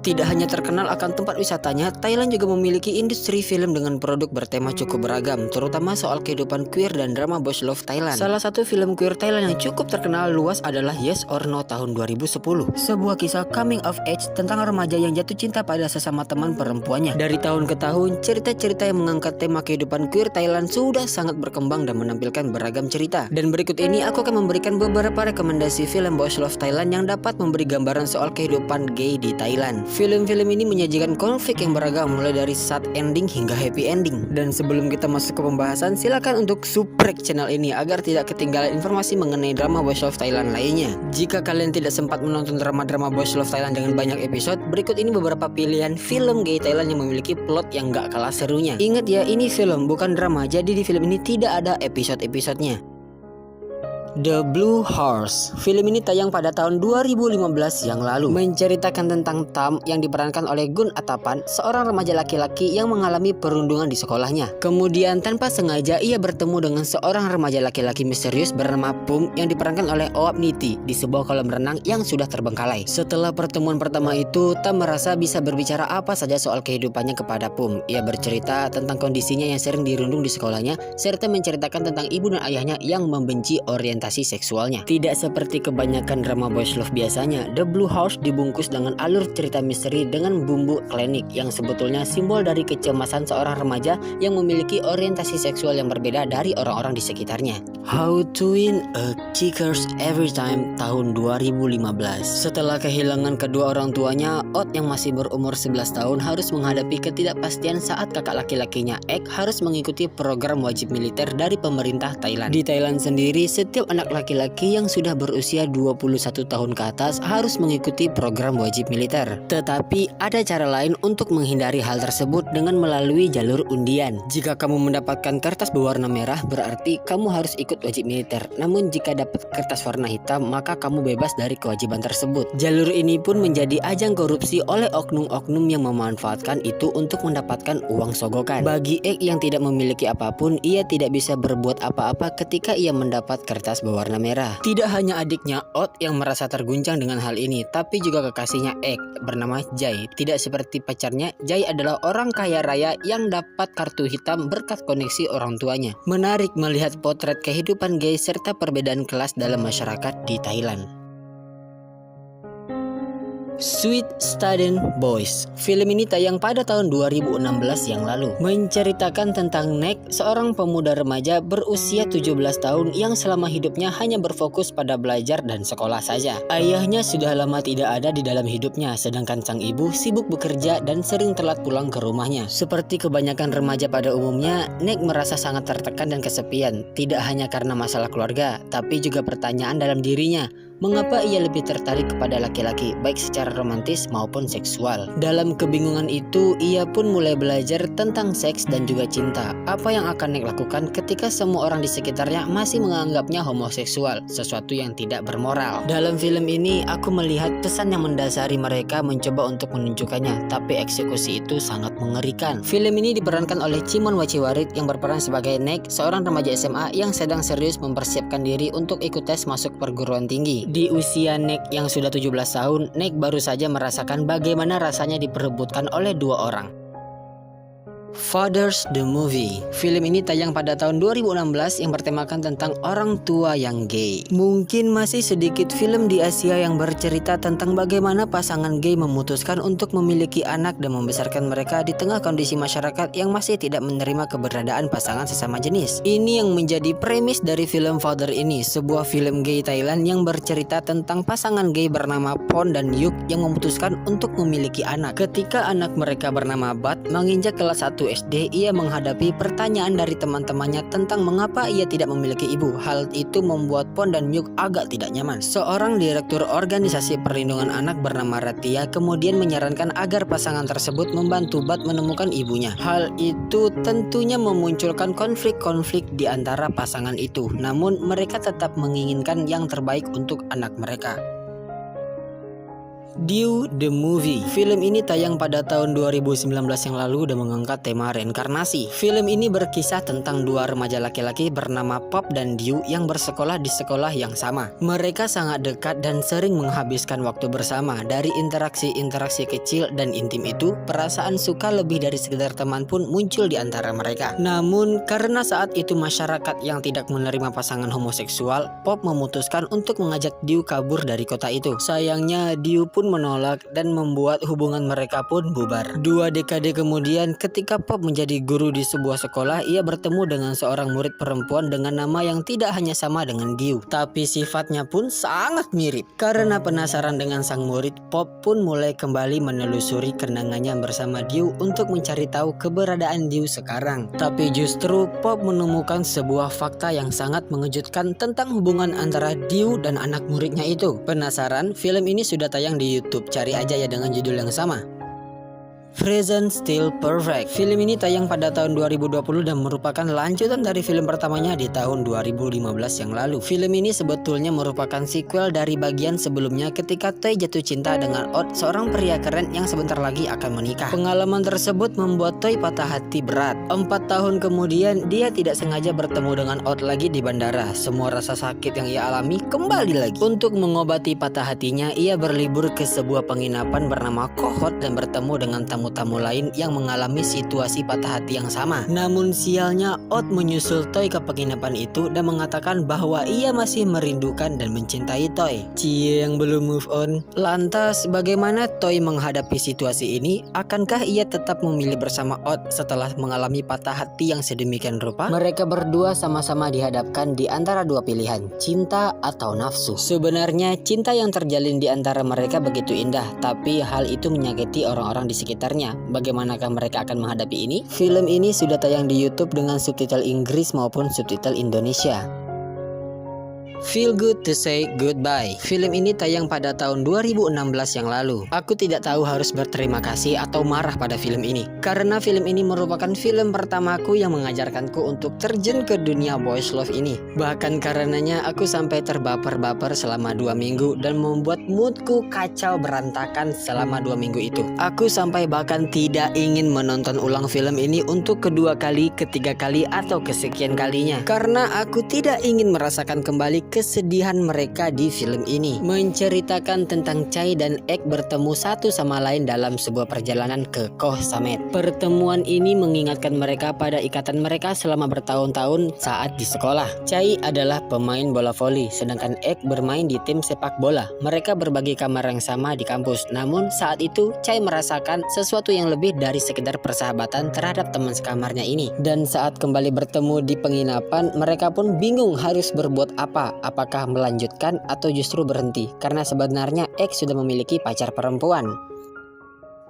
Tidak hanya terkenal akan tempat wisatanya, Thailand juga memiliki industri film dengan produk bertema cukup beragam, terutama soal kehidupan queer dan drama boys love Thailand. Salah satu film queer Thailand yang cukup terkenal luas adalah Yes or No tahun 2010. Sebuah kisah coming of age tentang remaja yang jatuh cinta pada sesama teman perempuannya. Dari tahun ke tahun, cerita-cerita yang mengangkat tema kehidupan queer Thailand sudah sangat berkembang dan menampilkan beragam cerita. Dan berikut ini aku akan memberikan beberapa rekomendasi film boys love Thailand yang dapat memberi gambaran soal kehidupan gay di Thailand. Film-film ini menyajikan konflik yang beragam mulai dari sad ending hingga happy ending. Dan sebelum kita masuk ke pembahasan, silakan untuk subscribe channel ini agar tidak ketinggalan informasi mengenai drama boys love Thailand lainnya. Jika kalian tidak sempat menonton drama-drama boys love Thailand dengan banyak episode, berikut ini beberapa pilihan film gay Thailand yang memiliki plot yang gak kalah serunya. Ingat ya, ini film bukan drama, jadi di film ini tidak ada episode-episodenya. The Blue Horse. Film ini tayang pada tahun 2015 yang lalu, menceritakan tentang Tam yang diperankan oleh Gun Atapan, seorang remaja laki-laki yang mengalami perundungan di sekolahnya. Kemudian tanpa sengaja ia bertemu dengan seorang remaja laki-laki misterius bernama Pum yang diperankan oleh Oap Niti di sebuah kolam renang yang sudah terbengkalai. Setelah pertemuan pertama itu, Tam merasa bisa berbicara apa saja soal kehidupannya kepada Pum. Ia bercerita tentang kondisinya yang sering dirundung di sekolahnya, serta menceritakan tentang ibu dan ayahnya yang membenci orientasi seksualnya. Tidak seperti kebanyakan drama boys love biasanya, The Blue House dibungkus dengan alur cerita misteri dengan bumbu klinik yang sebetulnya simbol dari kecemasan seorang remaja yang memiliki orientasi seksual yang berbeda dari orang-orang di sekitarnya. How to Win a Kickers Every Time tahun 2015. Setelah kehilangan kedua orang tuanya, Ot yang masih berumur 11 tahun harus menghadapi ketidakpastian saat kakak laki-lakinya Ek harus mengikuti program wajib militer dari pemerintah Thailand. Di Thailand sendiri, setiap anak laki-laki yang sudah berusia 21 tahun ke atas harus mengikuti program wajib militer. Tetapi ada cara lain untuk menghindari hal tersebut dengan melalui jalur undian. Jika kamu mendapatkan kertas berwarna merah, berarti kamu harus ikut wajib militer. Namun jika dapat kertas warna hitam, maka kamu bebas dari kewajiban tersebut. Jalur ini pun menjadi ajang korupsi oleh oknum-oknum yang memanfaatkan itu untuk mendapatkan uang sogokan. Bagi Ek yang tidak memiliki apapun, ia tidak bisa berbuat apa-apa ketika ia mendapat kertas berwarna merah. Tidak hanya adiknya Ot yang merasa terguncang dengan hal ini, tapi juga kekasihnya Ek bernama Jai. Tidak seperti pacarnya, Jai adalah orang kaya raya yang dapat kartu hitam berkat koneksi orang tuanya. Menarik melihat potret kehidupan gay serta perbedaan kelas dalam masyarakat di Thailand. Sweet Student Boys. Film ini tayang pada tahun 2016 yang lalu, menceritakan tentang Nek, seorang pemuda remaja berusia 17 tahun yang selama hidupnya hanya berfokus pada belajar dan sekolah saja. Ayahnya sudah lama tidak ada di dalam hidupnya, sedangkan sang ibu sibuk bekerja dan sering telat pulang ke rumahnya. Seperti kebanyakan remaja pada umumnya, Nek merasa sangat tertekan dan kesepian, tidak hanya karena masalah keluarga, tapi juga pertanyaan dalam dirinya. Mengapa ia lebih tertarik kepada laki-laki, baik secara romantis maupun seksual? Dalam kebingungan itu, ia pun mulai belajar tentang seks dan juga cinta. Apa yang akan Nek lakukan ketika semua orang di sekitarnya masih menganggapnya homoseksual, sesuatu yang tidak bermoral? Dalam film ini, aku melihat pesan yang mendasari mereka mencoba untuk menunjukkannya, tapi eksekusi itu sangat mengerikan. Film ini diperankan oleh Chimon Wachiwarit yang berperan sebagai Nek, seorang remaja SMA yang sedang serius mempersiapkan diri untuk ikut tes masuk perguruan tinggi. Di usia Nek yang sudah 17 tahun, Nek baru saja merasakan bagaimana rasanya diperebutkan oleh dua orang. Fathers the Movie. Film ini tayang pada tahun 2016 yang bertemakan tentang orang tua yang gay. Mungkin masih sedikit film di Asia yang bercerita tentang bagaimana pasangan gay memutuskan untuk memiliki anak dan membesarkan mereka di tengah kondisi masyarakat yang masih tidak menerima keberadaan pasangan sesama jenis. Ini yang menjadi premis dari film Father ini, sebuah film gay Thailand yang bercerita tentang pasangan gay bernama Pon dan Yuk yang memutuskan untuk memiliki anak. Ketika anak mereka bernama Bat menginjak kelas 1 SD, ia menghadapi pertanyaan dari teman-temannya tentang mengapa ia tidak memiliki ibu. Hal itu membuat Pon dan Yuk agak tidak nyaman. Seorang direktur organisasi perlindungan anak bernama Ratia kemudian menyarankan agar pasangan tersebut membantu Bat menemukan ibunya. Hal itu tentunya memunculkan konflik-konflik di antara pasangan itu. Namun mereka tetap menginginkan yang terbaik untuk anak mereka. Due the Movie. Film ini tayang pada tahun 2019 yang lalu dan mengangkat tema reinkarnasi. Film ini berkisah tentang dua remaja laki-laki bernama Pop dan Due yang bersekolah di sekolah yang sama. Mereka sangat dekat dan sering menghabiskan waktu bersama. Dari interaksi-interaksi kecil dan intim itu, perasaan suka lebih dari sekedar teman pun muncul di antara mereka. Namun, karena saat itu masyarakat yang tidak menerima pasangan homoseksual, Pop memutuskan untuk mengajak Due kabur dari kota itu. Sayangnya, Due pun menolak dan membuat hubungan mereka pun bubar. 2 dekade kemudian, ketika Pop menjadi guru di sebuah sekolah, ia bertemu dengan seorang murid perempuan dengan nama yang tidak hanya sama dengan Due, tapi sifatnya pun sangat mirip. Karena penasaran dengan sang murid, Pop pun mulai kembali menelusuri kenangannya bersama Due untuk mencari tahu keberadaan Due sekarang. Tapi justru Pop menemukan sebuah fakta yang sangat mengejutkan tentang hubungan antara Due dan anak muridnya itu. Penasaran? Film ini sudah tayang di YouTube, cari aja ya dengan judul yang sama. Frozen Still Perfect. Film ini tayang pada tahun 2020 dan merupakan lanjutan dari film pertamanya di tahun 2015 yang lalu. Film ini sebetulnya merupakan sequel dari bagian sebelumnya ketika Toy jatuh cinta dengan Odd, seorang pria keren yang sebentar lagi akan menikah. Pengalaman tersebut membuat Toy patah hati berat. 4 tahun kemudian, dia tidak sengaja bertemu dengan Odd lagi di bandara. Semua rasa sakit yang ia alami kembali lagi. Untuk mengobati patah hatinya, ia berlibur ke sebuah penginapan bernama Kohot dan bertemu dengan tamu-tamu lain yang mengalami situasi patah hati yang sama. Namun sialnya, Odd menyusul Toy ke penginapan itu dan mengatakan bahwa ia masih merindukan dan mencintai Toy. Cie yang belum move on. Lantas bagaimana Toy menghadapi situasi ini? Akankah ia tetap memilih bersama Odd setelah mengalami patah hati yang sedemikian rupa? Mereka berdua sama-sama dihadapkan di antara dua pilihan, cinta atau nafsu. Sebenarnya cinta yang terjalin di antara mereka begitu indah, tapi hal itu menyakiti orang-orang di sekitar. Bagaimanakah mereka akan menghadapi ini? Film ini sudah tayang di YouTube dengan subtitle Inggris maupun subtitle Indonesia. Feel Good to Say Goodbye. Film ini tayang pada tahun 2016 yang lalu. Aku tidak tahu harus berterima kasih atau marah pada film ini, karena film ini merupakan film pertamaku yang mengajarkanku untuk terjun ke dunia boys love ini. Bahkan karenanya aku sampai terbaper-baper selama 2 minggu dan membuat moodku kacau berantakan selama 2 minggu itu. Aku sampai bahkan tidak ingin menonton ulang film ini untuk kedua kali, ketiga kali, atau kesekian kalinya, karena aku tidak ingin merasakan kembali kesedihan mereka di film ini. Menceritakan tentang Chai dan Ek bertemu satu sama lain dalam sebuah perjalanan ke Koh Samet. Pertemuan ini mengingatkan mereka pada ikatan mereka selama bertahun-tahun saat di sekolah. Chai adalah pemain bola voli, sedangkan Ek bermain di tim sepak bola. Mereka berbagi kamar yang sama di kampus. Namun saat itu Chai merasakan sesuatu yang lebih dari sekedar persahabatan terhadap teman sekamarnya ini. Dan saat kembali bertemu di penginapan, mereka pun bingung harus berbuat apa. Apakah melanjutkan atau justru berhenti, karena sebenarnya X sudah memiliki pacar perempuan.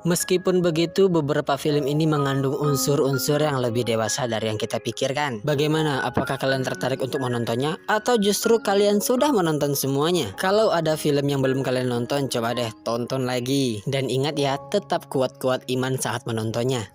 Meskipun begitu, beberapa film ini mengandung unsur-unsur yang lebih dewasa dari yang kita pikirkan. Bagaimana? Apakah kalian tertarik untuk menontonnya? Atau justru kalian sudah menonton semuanya? Kalau ada film yang belum kalian nonton, coba deh tonton lagi. Dan ingat ya, tetap kuat-kuat iman saat menontonnya.